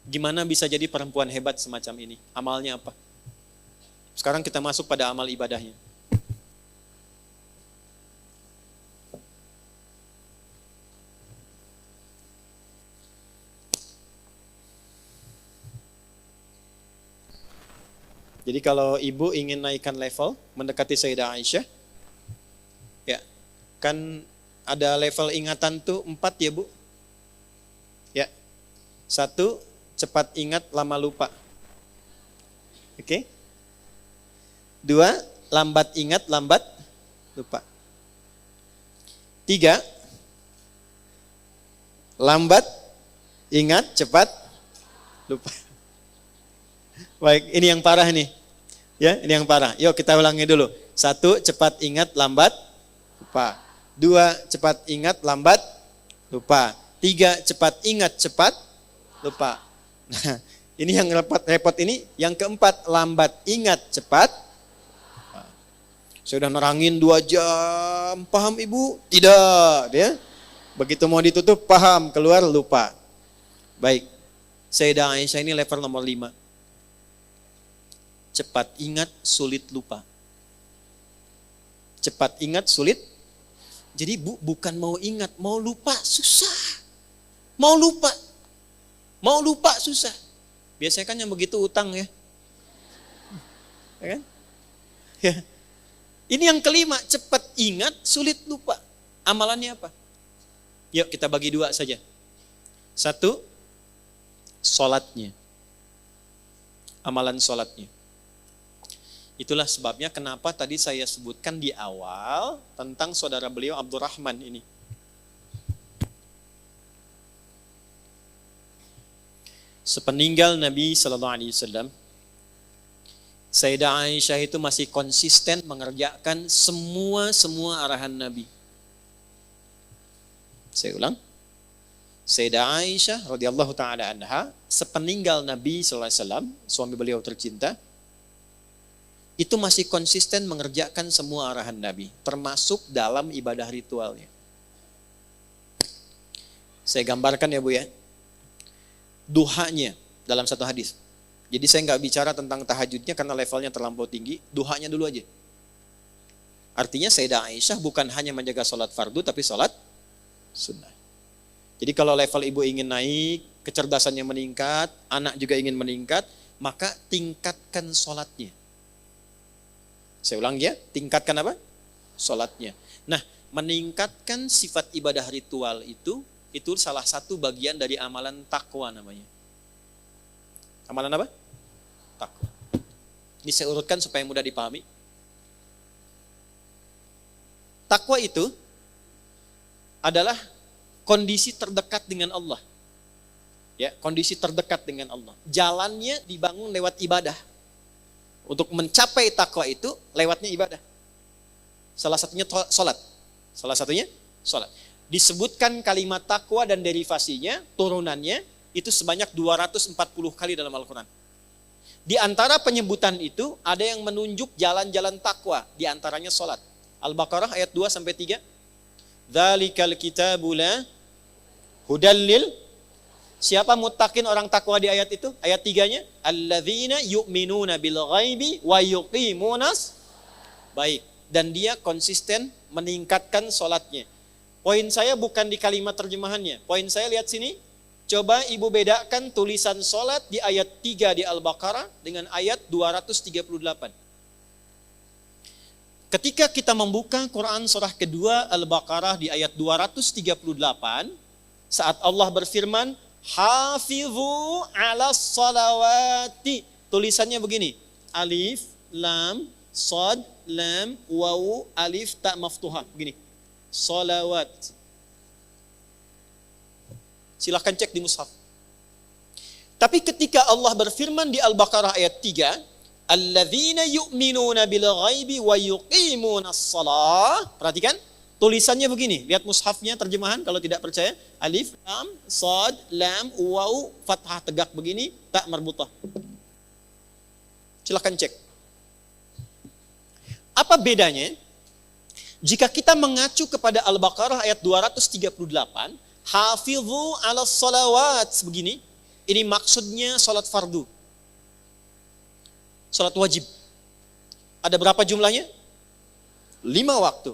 Gimana bisa jadi perempuan hebat semacam ini? Amalnya apa? Sekarang kita masuk pada amal ibadahnya. Jadi kalau ibu ingin naikkan level, mendekati Sayyidah Aisyah, ya, kan ada level ingatan tuh 4 ya Bu. Ya, 1, cepat ingat, lama lupa. Oke. 2, lambat ingat, lambat lupa. 3, lambat ingat, cepat lupa. Baik, ini yang parah nih. Ya, ini yang parah. Yuk kita ulangi dulu. 1, cepat ingat, lambat lupa. 2, cepat ingat, lambat lupa. 3, cepat ingat, cepat lupa. Nah, ini yang repot ini. Yang keempat, lambat ingat, cepat. Saya udah nerangin 2 jam. Paham Ibu? Tidak. Dia begitu mau ditutup, paham. Keluar, lupa. Baik. Sayyidah Aisyah ini level nomor 5. Cepat ingat, sulit lupa. Cepat ingat, sulit. Jadi bukan mau ingat, mau lupa susah. Mau lupa susah. Biasanya kan yang begitu utang ya. Ya kan? Ya. Ini yang kelima, cepat ingat, sulit lupa. Amalannya apa? Yuk kita bagi 2 saja. 1, sholatnya. Amalan sholatnya. Itulah sebabnya kenapa tadi saya sebutkan di awal tentang saudara beliau Abdurrahman ini. Sepeninggal Nabi SAW, Sayyidah Aisyah itu masih konsisten mengerjakan semua arahan Nabi. Saya ulang. Sayyidah Aisyah radhiyallahu taala anha, sepeninggal Nabi SAW, suami beliau tercinta, itu masih konsisten mengerjakan semua arahan Nabi, termasuk dalam ibadah ritualnya. Saya gambarkan ya Bu ya. Duhanya dalam satu hadis. Jadi saya nggak bicara tentang tahajudnya karena levelnya terlampau tinggi, duhanya dulu aja. Artinya Sayyidah Aisyah bukan hanya menjaga sholat fardu, tapi sholat sunnah. Jadi kalau level ibu ingin naik, kecerdasannya meningkat, anak juga ingin meningkat, maka tingkatkan sholatnya. Saya ulang ya, tingkatkan apa? Sholatnya. Nah, meningkatkan sifat ibadah ritual itu salah satu bagian dari amalan takwa namanya. Amalan apa? Takwa. Ini saya urutkan supaya mudah dipahami. Takwa itu adalah kondisi terdekat dengan Allah. Ya, kondisi terdekat dengan Allah. Jalannya dibangun lewat ibadah. Untuk mencapai takwa itu lewatnya ibadah. Salah satunya sholat. Salah satunya sholat. Disebutkan kalimat takwa dan derivasinya, turunannya, itu sebanyak 240 kali dalam Al-Quran. Di antara penyebutan itu, ada yang menunjuk jalan-jalan takwa. Di antaranya sholat. Al-Baqarah ayat 2-3. Dzalikal kitabu la hudal lil. Siapa muttaqin orang takwa di ayat itu? Ayat 3-nya, alladzina yu'minuna bil ghaibi wa yuqimunas. Baik, dan dia konsisten meningkatkan sholatnya. Poin saya bukan di kalimat terjemahannya. Poin saya lihat sini. Coba ibu bedakan tulisan sholat di ayat 3 di Al-Baqarah dengan ayat 238. Ketika kita membuka Quran surah kedua Al-Baqarah di ayat 238, saat Allah berfirman, Hafizu ala salawati. Tulisannya begini. Alif, lam, sad, lam, wawu, alif, ta maftuhah. Begini. Salawat. Silahkan cek di mushaf. Tapi ketika Allah berfirman di Al-Baqarah ayat 3, alladzina yu'minuna bil ghaibi wa yuqimunas shalah. Perhatikan. Tulisannya begini, lihat mushafnya terjemahan kalau tidak percaya. Alif, lam, sad, lam, waw, fathah tegak begini, tak marbutah. Silahkan cek. Apa bedanya? Jika kita mengacu kepada Al-Baqarah ayat 238, hafizu ala salawat begini. Ini maksudnya sholat fardu. Sholat wajib. Ada berapa jumlahnya? 5 waktu.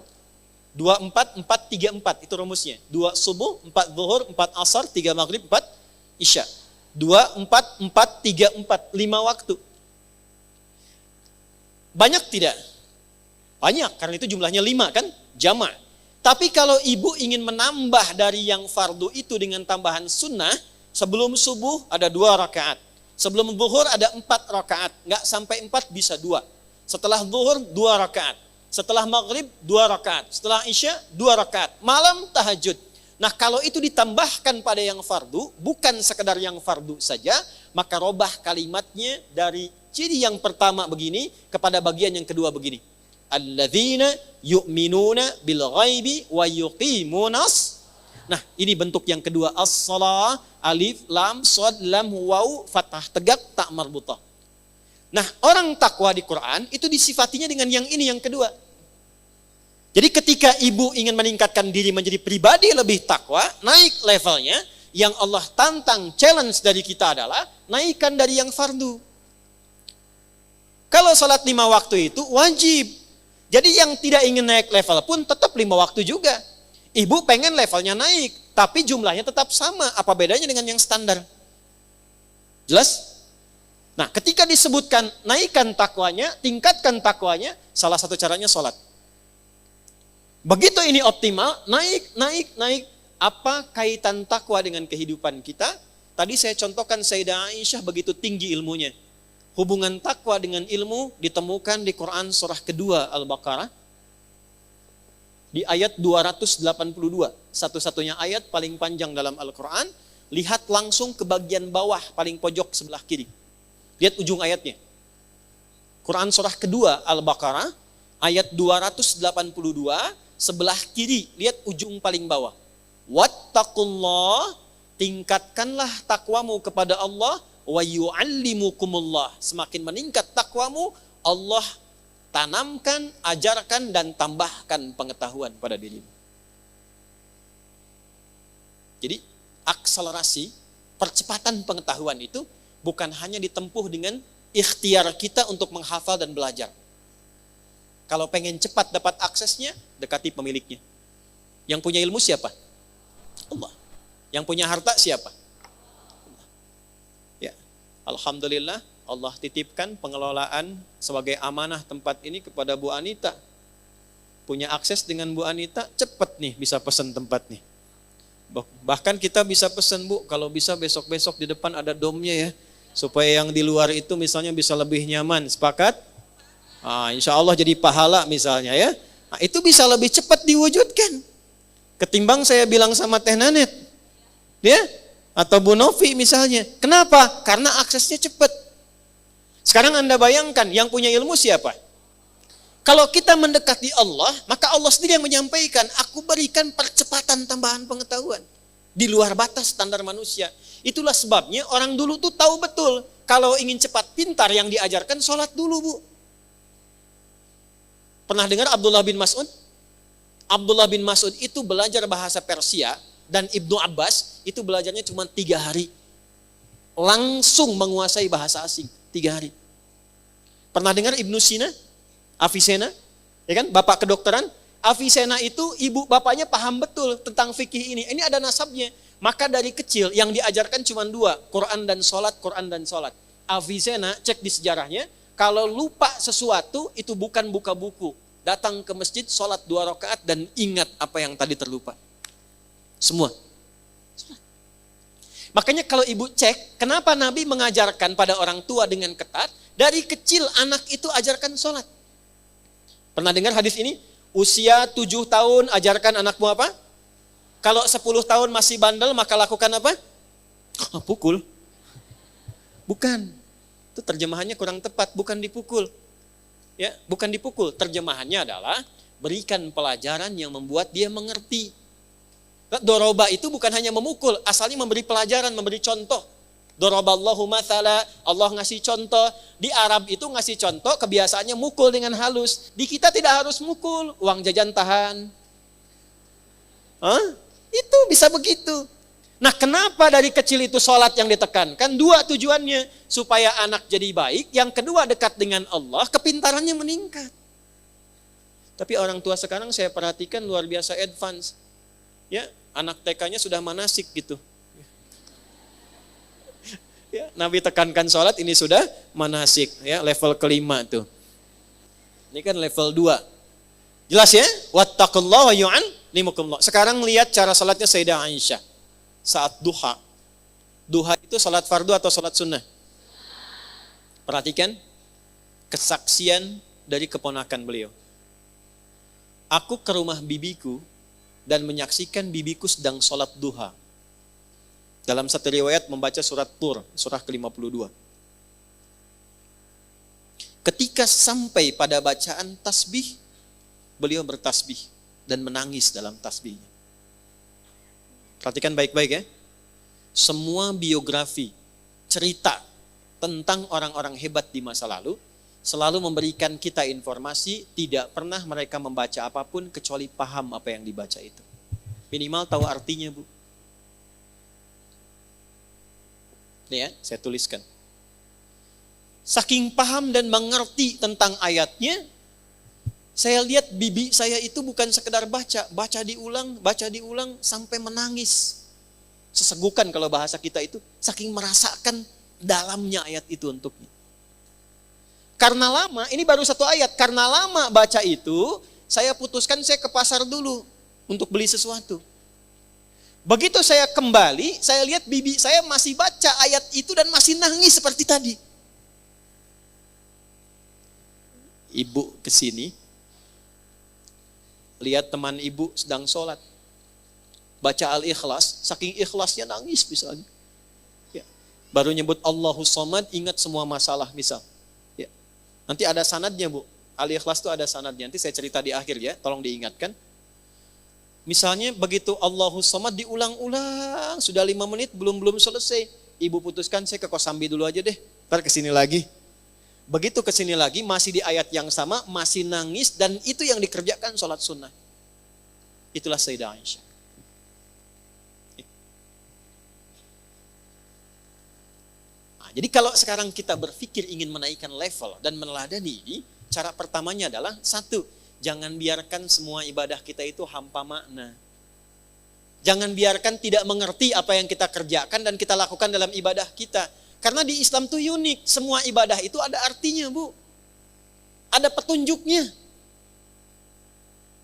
2, 4, 4, 3, 4. Itu rumusnya. 2 subuh, 4 zuhur, 4 asar, 3 maghrib, 4 isya. 2, 4, 4, 3, 4. 5 waktu. Banyak tidak? Banyak, karena itu jumlahnya 5 kan? Jama'. Tapi kalau ibu ingin menambah dari yang fardu itu dengan tambahan sunnah, sebelum subuh ada 2 rakaat. Sebelum zuhur ada 4 rakaat. Nggak sampai 4 bisa 2. Setelah zuhur 2 rakaat. Setelah maghrib 2 rakaat. Setelah isya 2 rakaat. Malam tahajud. Nah kalau itu ditambahkan pada yang fardu, bukan sekedar yang fardu saja, maka robah kalimatnya dari ciri yang pertama begini kepada bagian yang kedua begini. Alladzina yu'minuna bil ghaibi wa yuqimunas. Nah, ini bentuk yang kedua, as-shalah, alif, lam, shad, lam, waw, fathah, tegak, tak marbutah. Nah, orang takwa di Quran itu disifatinya dengan yang ini, yang kedua. Jadi ketika ibu ingin meningkatkan diri menjadi pribadi lebih takwa, naik levelnya, yang Allah tantang, challenge dari kita adalah naikkan dari yang fardu. Kalau salat 5 waktu itu wajib. Jadi yang tidak ingin naik level pun tetap 5 waktu juga. Ibu pengen levelnya naik, tapi jumlahnya tetap sama. Apa bedanya dengan yang standar? Jelas? Nah, ketika disebutkan naikkan takwanya, tingkatkan takwanya, salah satu caranya sholat. Begitu ini optimal, naik. Apa kaitan takwa dengan kehidupan kita? Tadi saya contohkan Sayyidah Aisyah begitu tinggi ilmunya. Hubungan takwa dengan ilmu ditemukan di Quran surah kedua Al-Baqarah. Di ayat 282. Satu-satunya ayat paling panjang dalam Al-Quran. Lihat langsung ke bagian bawah paling pojok sebelah kiri. Lihat ujung ayatnya. Quran surah kedua Al-Baqarah. Ayat 282. Sebelah kiri. Lihat ujung paling bawah. Wattaqullah. Tingkatkanlah takwamu kepada Allah. Wa yu'allimukumullah. Semakin meningkat takwamu, Allah tanamkan, ajarkan, dan tambahkan pengetahuan pada dirimu. Jadi, akselerasi, percepatan pengetahuan itu bukan hanya ditempuh dengan ikhtiar kita untuk menghafal dan belajar. Kalau pengen cepat dapat aksesnya, dekati pemiliknya. Yang punya ilmu siapa? Allah. Yang punya harta siapa? Alhamdulillah Allah titipkan pengelolaan sebagai amanah tempat ini kepada Bu Anita. Punya akses dengan Bu Anita, cepat nih bisa pesan tempat nih. Bahkan kita bisa pesan Bu, kalau bisa besok-besok di depan ada domnya ya. Supaya yang di luar itu misalnya bisa lebih nyaman, sepakat? Insya Allah jadi pahala misalnya ya. Nah, itu bisa lebih cepat diwujudkan. Ketimbang saya bilang sama Teh Nanet. Ya? Atau Bu Novi misalnya. Kenapa? Karena aksesnya cepat. Sekarang Anda bayangkan yang punya ilmu siapa? Kalau kita mendekati Allah, maka Allah sendiri yang menyampaikan, aku berikan percepatan tambahan pengetahuan. Di luar batas standar manusia. Itulah sebabnya orang dulu tuh tahu betul. Kalau ingin cepat pintar yang diajarkan, sholat dulu Bu. Pernah dengar Abdullah bin Mas'ud? Abdullah bin Mas'ud itu belajar bahasa Persia. Dan Ibnu Abbas itu belajarnya cuma 3 hari. Langsung menguasai bahasa asing. 3 hari. Pernah dengar Ibnu Sina? Avicenna? Ya kan? Bapak kedokteran. Avicenna itu ibu bapaknya paham betul tentang fikih ini. Ini ada nasabnya. Maka dari kecil yang diajarkan cuma 2. Quran dan sholat, Quran dan sholat. Avicenna cek di sejarahnya. Kalau lupa sesuatu itu bukan buka buku. Datang ke masjid, sholat 2 rakaat dan ingat apa yang tadi terlupa. Semua. Makanya kalau ibu cek, kenapa Nabi mengajarkan pada orang tua dengan ketat, dari kecil anak itu ajarkan sholat. Pernah dengar hadis ini? Usia 7 tahun ajarkan anakmu apa? Kalau 10 tahun masih bandel maka lakukan apa? Pukul. Bukan. Itu terjemahannya kurang tepat, bukan dipukul. Ya, bukan dipukul. Terjemahannya adalah berikan pelajaran yang membuat dia mengerti. Doroba itu bukan hanya memukul, asalnya memberi pelajaran, memberi contoh. Doroballahu mathala, Allah ngasih contoh. Di Arab itu ngasih contoh, kebiasaannya mukul dengan halus. Di kita tidak harus mukul, uang jajan tahan. Itu bisa begitu. Nah, kenapa dari kecil itu sholat yang ditekankan? Dua tujuannya, supaya anak jadi baik, yang kedua dekat dengan Allah, kepintarannya meningkat. Tapi orang tua sekarang saya perhatikan luar biasa advance. Ya, anak TK-nya sudah manasik gitu. Ya, Nabi tekankan sholat, ini sudah manasik, ya, level kelima tuh. Ini kan level 2. Jelas ya? Wattaqullaha wa yu'allimukumullah. Sekarang lihat cara sholatnya Sayyidah Aisyah. Saat duha. Duha itu sholat fardu atau sholat sunnah? Perhatikan kesaksian dari keponakan beliau. Aku ke rumah bibiku dan menyaksikan bibiku sedang sholat duha. Dalam satu riwayat membaca surat Tur, surah ke-52. Ketika sampai pada bacaan tasbih, beliau bertasbih dan menangis dalam tasbihnya. Perhatikan baik-baik ya. Semua biografi, cerita tentang orang-orang hebat di masa lalu selalu memberikan kita informasi tidak pernah mereka membaca apapun kecuali paham apa yang dibaca itu. Minimal tahu artinya, Bu. Nih ya, saya tuliskan. Saking paham dan mengerti tentang ayatnya, saya lihat bibi saya itu bukan sekedar baca diulang sampai menangis. Sesegukan kalau bahasa kita itu, saking merasakan dalamnya ayat itu untuknya. Karena lama, ini baru satu ayat, karena lama baca itu, saya putuskan saya ke pasar dulu untuk beli sesuatu. Begitu saya kembali, saya lihat bibi saya masih baca ayat itu dan masih nangis seperti tadi. Ibu kesini, lihat teman ibu sedang sholat, baca Al-Ikhlas, saking ikhlasnya nangis misalnya. Ya. Baru nyebut Allahus Samad, ingat semua masalah misal. Ya. Nanti ada sanadnya, Bu. Al-Ikhlas itu ada sanadnya, nanti saya cerita di akhir ya, tolong diingatkan. Misalnya begitu Allahus Samad diulang-ulang, sudah 5 menit belum selesai. Ibu putuskan saya ke Kosambi dulu aja deh, ntar kesini lagi. Begitu kesini lagi, masih di ayat yang sama, masih nangis, dan itu yang dikerjakan sholat sunnah. Itulah Sayyidah Aisyah. Nah, jadi kalau sekarang kita berpikir ingin menaikkan level dan meneladani ini, cara pertamanya adalah, 1, jangan biarkan semua ibadah kita itu hampa makna. Jangan biarkan tidak mengerti apa yang kita kerjakan dan kita lakukan dalam ibadah kita. Karena di Islam itu unik, semua ibadah itu ada artinya, Bu. Ada petunjuknya.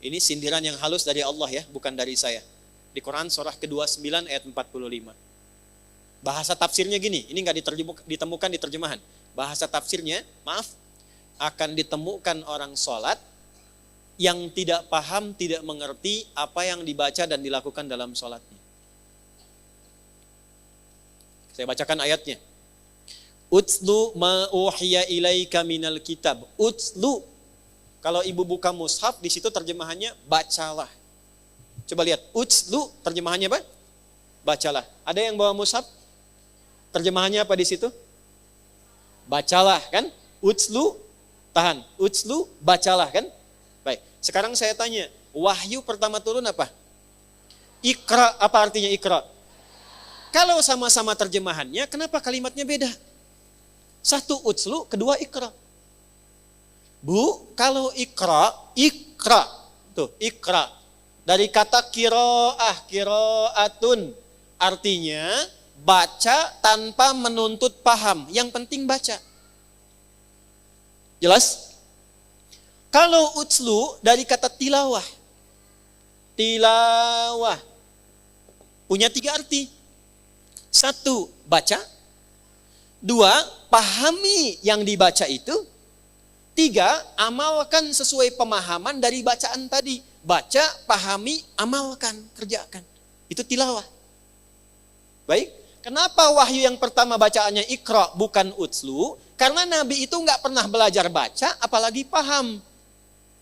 Ini sindiran yang halus dari Allah ya, bukan dari saya. Di Quran surah ke-29 ayat 45. Bahasa tafsirnya gini, ini nggak ditemukan di terjemahan. Bahasa tafsirnya, akan ditemukan orang sholat yang tidak paham, tidak mengerti apa yang dibaca dan dilakukan dalam sholatnya. Saya bacakan ayatnya. Utslu ma uhiya ilaika minal kitab. Utslu. Kalau ibu buka mushaf, di situ terjemahannya bacalah. Coba lihat, utslu terjemahannya apa? Bacalah. Ada yang bawa mushaf? Terjemahannya apa di situ? Bacalah kan? Utslu, tahan. Utslu, bacalah kan? Baik. Sekarang saya tanya, wahyu pertama turun apa? Iqra, apa artinya Iqra? Kalau sama-sama terjemahannya, kenapa kalimatnya beda? 1 utslu, kedua Iqra. Bu, kalau Iqra, tuh Iqra. Dari kata kiro'atun. Artinya, baca tanpa menuntut paham. Yang penting baca. Jelas? Kalau utslu, dari kata tilawah. Tilawah. Punya 3 arti. 1, baca. 2, pahami yang dibaca itu. 3, amalkan sesuai pemahaman dari bacaan tadi. Baca, pahami, amalkan, kerjakan. Itu tilawah. Baik, kenapa wahyu yang pertama bacaannya Iqra bukan utslu? Karena Nabi itu nggak pernah belajar baca, apalagi paham.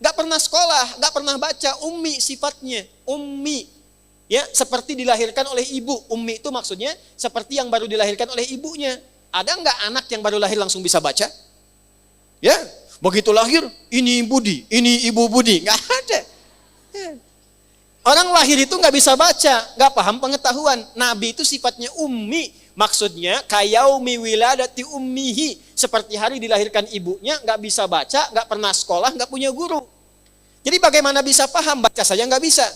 Nggak pernah sekolah, nggak pernah baca, ummi sifatnya, ummi. Ya, seperti dilahirkan oleh ibu. Ummi itu maksudnya seperti yang baru dilahirkan oleh ibunya. Ada nggak anak yang baru lahir langsung bisa baca? Ya, begitu lahir, ini Budi, ini Ibu Budi. Nggak ada. Ya. Orang lahir itu nggak bisa baca, nggak paham pengetahuan. Nabi itu sifatnya ummi, maksudnya kayaumi wiladati ummihi, seperti hari dilahirkan ibunya, nggak bisa baca, nggak pernah sekolah, nggak punya guru. Jadi bagaimana bisa paham? Baca saja nggak bisa.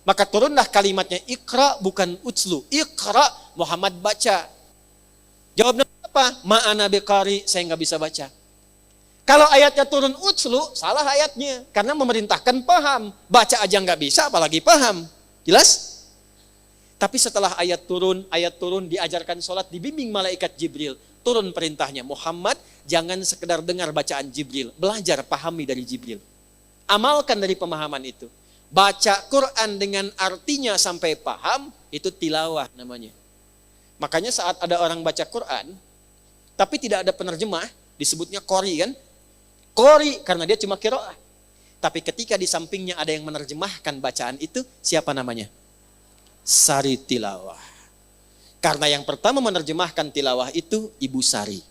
Maka turunlah kalimatnya Iqra, bukan utslu. Iqra, Muhammad baca. Jawabnya apa? Ma'ana biqari, saya nggak bisa baca. Kalau ayatnya turun utslu, salah ayatnya. Karena memerintahkan paham. Baca aja nggak bisa, apalagi paham. Jelas? Tapi setelah ayat turun diajarkan sholat, dibimbing malaikat Jibril. Turun perintahnya, Muhammad jangan sekedar dengar bacaan Jibril. Belajar, pahami dari Jibril. Amalkan dari pemahaman itu. Baca Quran dengan artinya sampai paham, itu tilawah namanya. Makanya saat ada orang baca Quran, tapi tidak ada penerjemah, disebutnya qori kan? Qori karena dia cuma qiraah. Tapi ketika di sampingnya ada yang menerjemahkan bacaan itu, siapa namanya? Sari tilawah. Karena yang pertama menerjemahkan tilawah itu Ibu Sari.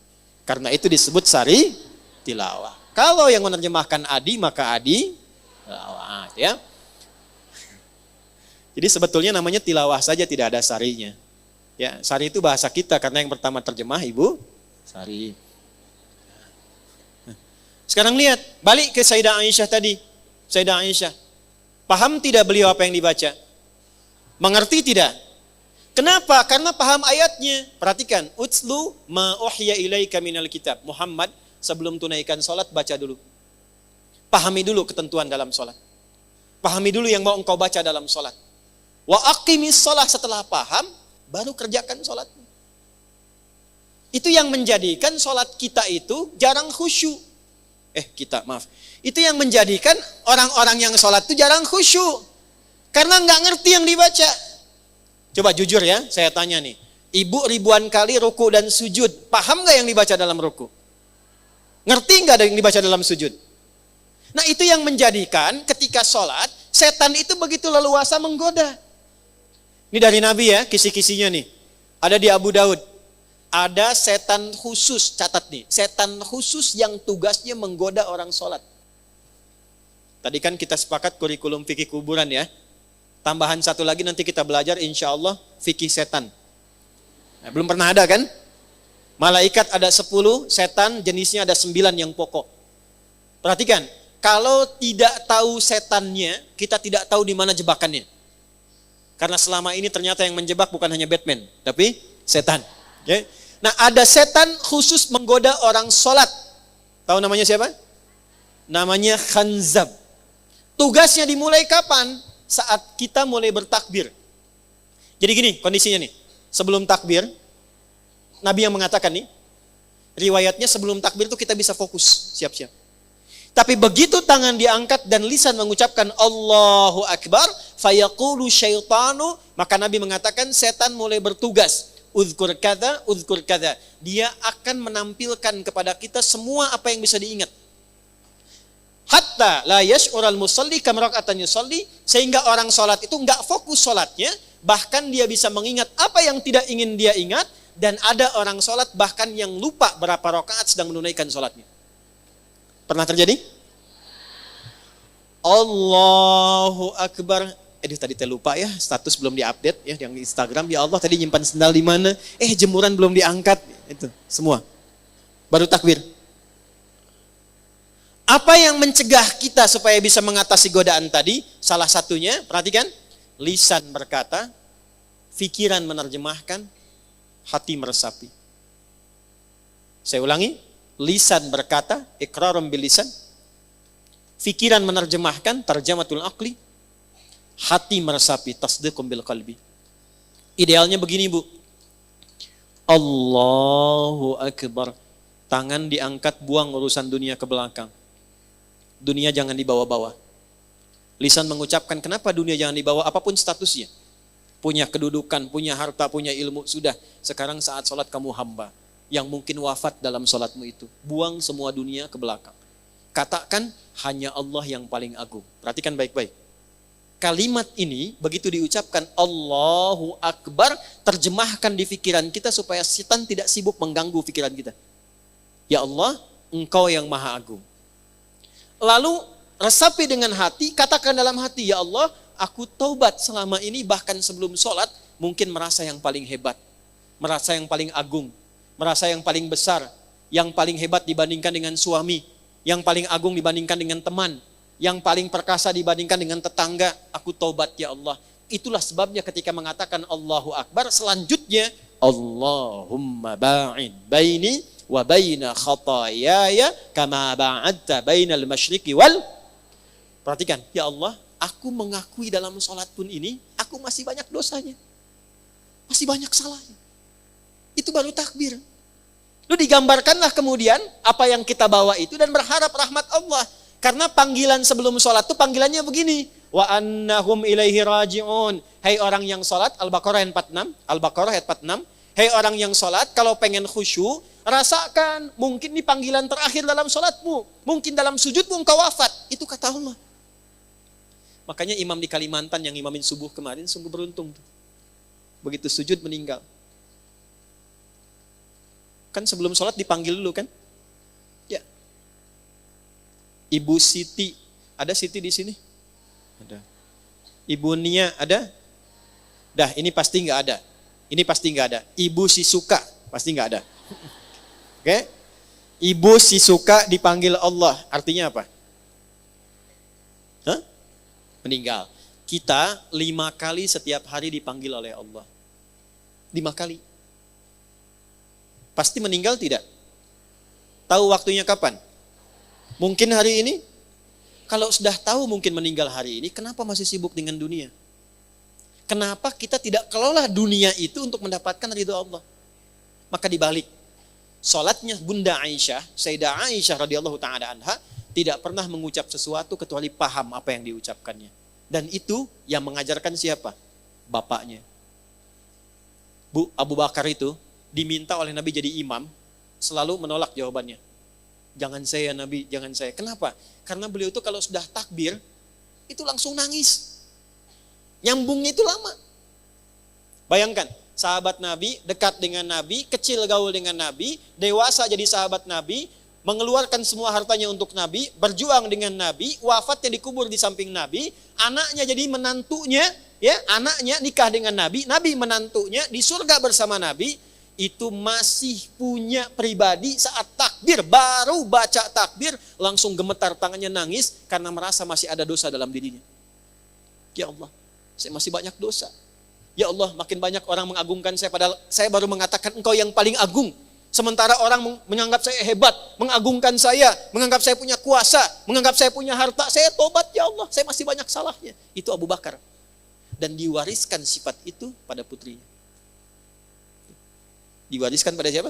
Karena itu disebut Sari tilawah. Kalau yang menerjemahkan Adi, maka Adi tilawah, ya. Jadi sebetulnya namanya tilawah saja, tidak ada sarinya. Ya, Sari itu bahasa kita karena yang pertama terjemah Ibu Sari. Sekarang lihat, balik ke Sayyidah Aisyah tadi. Sayyidah Aisyah, paham tidak beliau apa yang dibaca? Mengerti tidak? Kenapa? Karena paham ayatnya. Perhatikan, utslu ma uhya ilaika minal kitab. Muhammad, sebelum tunaikan sholat, baca dulu. Pahami dulu ketentuan dalam sholat. Pahami dulu yang mau engkau baca dalam sholat. Wa aqimis sholat, setelah paham, baru kerjakan sholat. Itu yang menjadikan sholat kita itu jarang khusyuk. Itu yang menjadikan orang-orang yang sholat itu jarang khusyuk. Karena nggak ngerti yang dibaca. Coba jujur ya, saya tanya nih. Ibu ribuan kali ruku dan sujud. Paham nggak yang dibaca dalam ruku? Ngerti nggak yang dibaca dalam sujud? Nah itu yang menjadikan ketika sholat, setan itu begitu leluasa menggoda. Ini dari Nabi ya, kisi-kisinya nih. Ada di Abu Daud. Ada setan khusus, catat nih. Setan khusus yang tugasnya menggoda orang sholat. Tadi kan kita sepakat kurikulum fikih kuburan ya. Tambahan satu lagi nanti kita belajar insya Allah fikih setan. Nah, belum pernah ada kan? Malaikat ada 10, setan jenisnya ada 9 yang pokok. Perhatikan, kalau tidak tahu setannya, kita tidak tahu di mana jebakannya. Karena selama ini ternyata yang menjebak bukan hanya Batman, tapi setan. Okay? Nah ada setan khusus menggoda orang sholat. Tahu namanya siapa? Namanya Khanzab. Tugasnya dimulai kapan? Saat kita mulai bertakbir. Jadi gini kondisinya nih. Sebelum takbir, Nabi yang mengatakan nih, riwayatnya sebelum takbir itu kita bisa fokus, siap-siap. Tapi begitu tangan diangkat dan lisan mengucapkan Allahu Akbar, fayaqulu syaitanu, maka Nabi mengatakan setan mulai bertugas. Uzkur kada, uzkur kada. Dia akan menampilkan kepada kita semua apa yang bisa diingat. Hatta la yash'ural musalli kam raka'atan yusalli, sehingga orang salat itu enggak fokus salatnya, bahkan dia bisa mengingat apa yang tidak ingin dia ingat, dan ada orang salat bahkan yang lupa berapa rakaat sedang menunaikan salatnya. Pernah terjadi? Allahu Akbar. Tadi saya lupa ya, status belum diupdate ya yang di Instagram. Ya Allah, tadi nyimpan sendal di mana? Jemuran belum diangkat. Itu semua. Baru takbir. Apa yang mencegah kita supaya bisa mengatasi godaan tadi? Salah satunya, perhatikan, lisan berkata, pikiran menerjemahkan, hati meresapi. Saya ulangi, lisan berkata, iqrarum bil lisan, pikiran menerjemahkan, tarjamatul aqli, hati meresapi, tasdiqum bil qalbi. Idealnya begini Bu. Allahu Akbar. Tangan diangkat, buang urusan dunia ke belakang. Dunia jangan dibawa-bawa. Lisan mengucapkan kenapa dunia jangan dibawa, apapun statusnya. Punya kedudukan, punya harta, punya ilmu, sudah. Sekarang saat sholat kamu hamba. Yang mungkin wafat dalam sholatmu itu. Buang semua dunia ke belakang. Katakan hanya Allah yang paling agung. Perhatikan baik-baik. Kalimat ini begitu diucapkan Allahu Akbar, terjemahkan di pikiran kita supaya setan tidak sibuk mengganggu pikiran kita. Ya Allah, Engkau yang maha agung. Lalu resapi dengan hati, katakan dalam hati, ya Allah, aku taubat selama ini bahkan sebelum sholat mungkin merasa yang paling hebat, merasa yang paling agung, merasa yang paling besar, yang paling hebat dibandingkan dengan suami, yang paling agung dibandingkan dengan teman, yang paling perkasa dibandingkan dengan tetangga. Aku taubat ya Allah. Itulah sebabnya ketika mengatakan Allahu Akbar, selanjutnya Allahumma ba'id baini wa baina khatayaya kama ba'adta bainal masyriqi wal. Perhatikan, ya Allah, aku mengakui dalam sholat pun ini, aku masih banyak dosanya. Masih banyak salahnya. Itu baru takbir. Lu digambarkanlah kemudian apa yang kita bawa itu dan berharap rahmat Allah. Karena panggilan sebelum sholat itu panggilannya begini. Wa annahum ilaihi raji'un. Hai orang yang sholat, Al-Baqarah ayat 46. Al-Baqarah ayat 46. Hai orang yang sholat, kalau pengen khusyuk, rasakan. Mungkin ini panggilan terakhir dalam sholatmu. Mungkin dalam sujudmu engkau wafat. Itu kata Allah. Makanya imam di Kalimantan yang imamin subuh kemarin sungguh beruntung tuh. Begitu sujud meninggal. Kan sebelum sholat dipanggil dulu kan? Ya. Ibu Siti, ada Siti di sini? Ada. Ibu Nia ada? Dah, ini pasti nggak ada. Ini pasti nggak ada. Ibu Sisuka pasti nggak ada. Oke? Ibu Sisuka dipanggil Allah, artinya apa? Hah? Meninggal. Kita 5 kali setiap hari dipanggil oleh Allah. 5 kali. Pasti meninggal tidak? Tahu waktunya kapan? Mungkin hari ini? Kalau sudah tahu mungkin meninggal hari ini, kenapa masih sibuk dengan dunia? Kenapa kita tidak kelola dunia itu untuk mendapatkan ridho Allah? Maka dibalik. Salatnya Bunda Aisyah, Sayyidah Aisyah radhiyallahu taala anha, tidak pernah mengucap sesuatu kecuali paham apa yang diucapkannya. Dan itu yang mengajarkan siapa? Bapaknya. Bu, Abu Bakar itu diminta oleh Nabi jadi imam, selalu menolak jawabannya. Jangan saya Nabi, jangan saya. Kenapa? Karena beliau itu kalau sudah takbir, itu langsung nangis. Nyambungnya itu lama. Bayangkan, sahabat Nabi, dekat dengan Nabi, kecil gaul dengan Nabi, dewasa jadi sahabat Nabi, mengeluarkan semua hartanya untuk Nabi, berjuang dengan Nabi, wafatnya dikubur di samping Nabi, anaknya jadi menantunya, ya, anaknya nikah dengan Nabi, Nabi menantunya di surga bersama Nabi, itu masih punya pribadi saat takbir, baru baca takbir, langsung gemetar tangannya nangis karena merasa masih ada dosa dalam dirinya. Ya Allah, saya masih banyak dosa. Ya Allah, makin banyak orang mengagungkan saya, padahal saya baru mengatakan engkau yang paling agung. Sementara orang menganggap saya hebat, mengagungkan saya, menganggap saya punya kuasa, menganggap saya punya harta, saya tobat ya Allah, saya masih banyak salahnya. Itu Abu Bakar. Dan diwariskan sifat itu pada putrinya. Diwariskan pada siapa?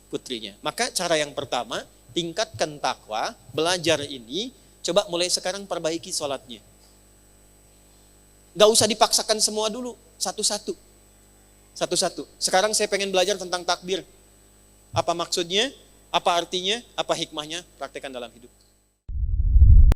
Putrinya. Maka cara yang pertama, tingkatkan takwa, belajar ini, coba mulai sekarang perbaiki sholatnya. Gak usah dipaksakan semua dulu, satu-satu. Satu-satu. Sekarang saya pengen belajar tentang takbir. Apa maksudnya, apa artinya, apa hikmahnya, praktekkan dalam hidup.